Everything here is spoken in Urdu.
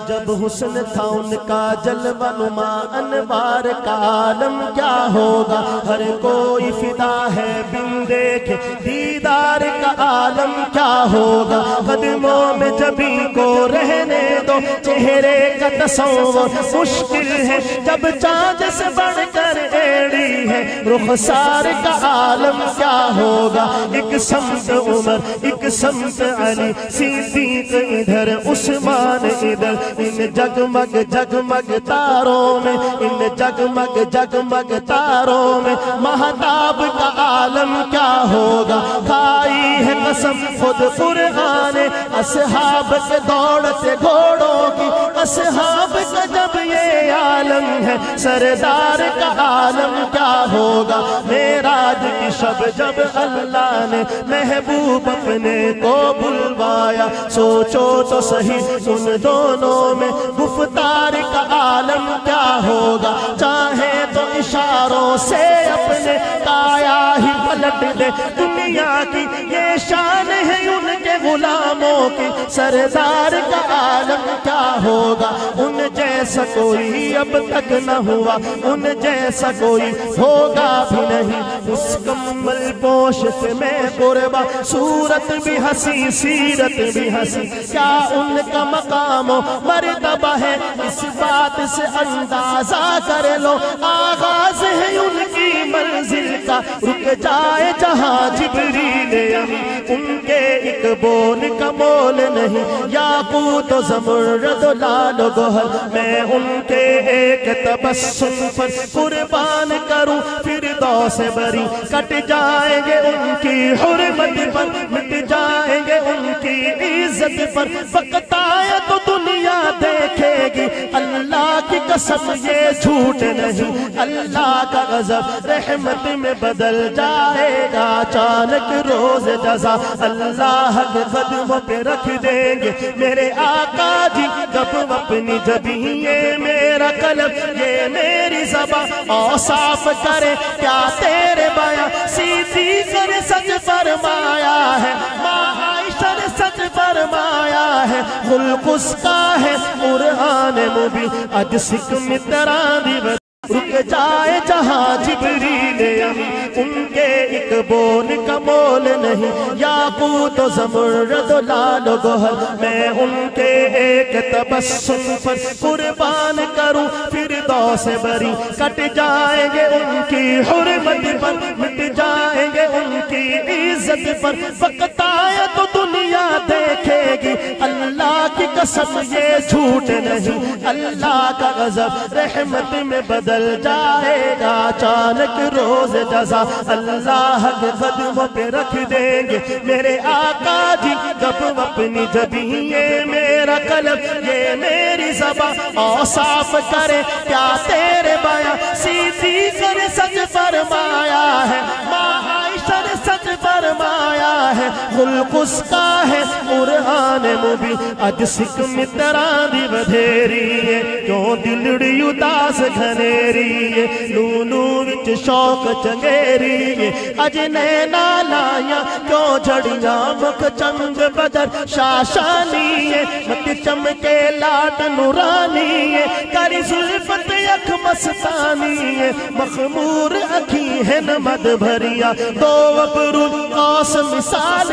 جب حسن تھا ان کا جلوہ نما انوار کا عالم کیا ہوگا، ہر کوئی فدا ہے بن دیکھے دیدار کا عالم کیا ہوگا۔ قدموں میں جبھی کو رہنے دو، چہرے کا تصور مشکل ہے، جب چاند سے بڑھ کر ایڑی ہے رخسار کا عالم کیا ہوگا۔ ایک سمت عمر ایک سمت علی، صدیق ادھر عثمان ادھر، ان جگمگ جگمگ تاروں میں، ان جگمگ جگمگ تاروں میں مہتاب کا عالم کیا ہوگا۔ کھائی ہے قسم خود قرآن اصحاب کے دوڑتے گھوڑوں کی، اصحاب کا جب یہ عالم ہے سردار کا عالم کیا ہوگا۔ معراج کی شب جب اللہ نے محبوب اپنے کو بلوایا، سوچو تو صحیح ان دونوں میں گفتار کا عالم کیا ہوگا۔ چاہے تو اشاروں سے اپنے کایا ہی پلٹ دے دنیا کی، یہ شان ہے ان کے غلاموں کی، سردار کا عالم کیا ہوگا۔ ان جیسا کوئی اب تک نہ ہوا، ان جیسا کوئی ہوگا بھی نہیں، اس کمل پوش سے میں قربا، صورت بھی ہنسی سیرت بھی ہنسی، کیا ان کا مقام و مرتبہ ہے اس بات سے اندازہ کر لو۔ آغاز ہے ان کی منزل کا، رک جائے جہاں جبریل امین، ان کے ایک بول کا مول نہیں، یاقوت و زمرد و لال و گوہر، میں ان کے ایک تبسم پر قربان کروں، فردوس بری کٹ جائیں گے ان کی حرمت پر، مٹ جائیں گے ان کی عزت پر، وقت آیا تو دنیا دیکھے گی، اللہ کی قسم یہ جھوٹ نہیں، اللہ کا غضب رحمت میں بدل جائے گا، اچانک روز جزا اللہ کے قدموں پہ رکھ دیں گے میرے آقا جی، کب اپنی جبیں یہ میرا قلب یہ میری زبان اوصاف کرے کیا تیرے بیاں، صدیق نے سچ فرمایا ہے، ماں عائشہ نے سچ فرمایا ہے، خلق اس کا ہے قرآن مبین، اج سکھ متران دی رک جائے جہاں جبریل امین، ان کے ایک بول کا مول نہیں، یاقوت و زمرد و لال و گوہر، میں ان کے ایک تبسم پر قربان کروں، فردوس بری کٹ جائیں گے ان کی حرمت پر، مٹ جائیں گے ان کی عزت پر، وقت آیا تو دنیا دیکھے گی، اللہ کی قسم یہ جھوٹ نہیں، اللہ کا غضب رحمت میں بدل جائے گا، اچانک روز جزا اللہ کے قدموں پہ رکھ دیں گے میرے آقا جی، کب اپنی جبیں یہ میرا قلب یہ میری زبان اوصاف کرے کیا تیرے بیاں، صدیق نے سچ فرمایا ہے، ماں عائشہ نے سچ فرمایا ہے، خلق اس کا ہے قرآن مبین، اج سکھ متران دی ودھیری ہے، کیوں دلڑی اداس گھنیری ہے، لولو وچ شوق چنگیری ہے، اج نینا لائیاں کیوں جھڑیاں مکھ چنگ بدر شاشانی ہے، مت چمکے لاٹ نورانی ہے، کری زلفت یک مستانی ہے، مخمور اکھی ہے نمد بھریا، دو ابرو قوس مثال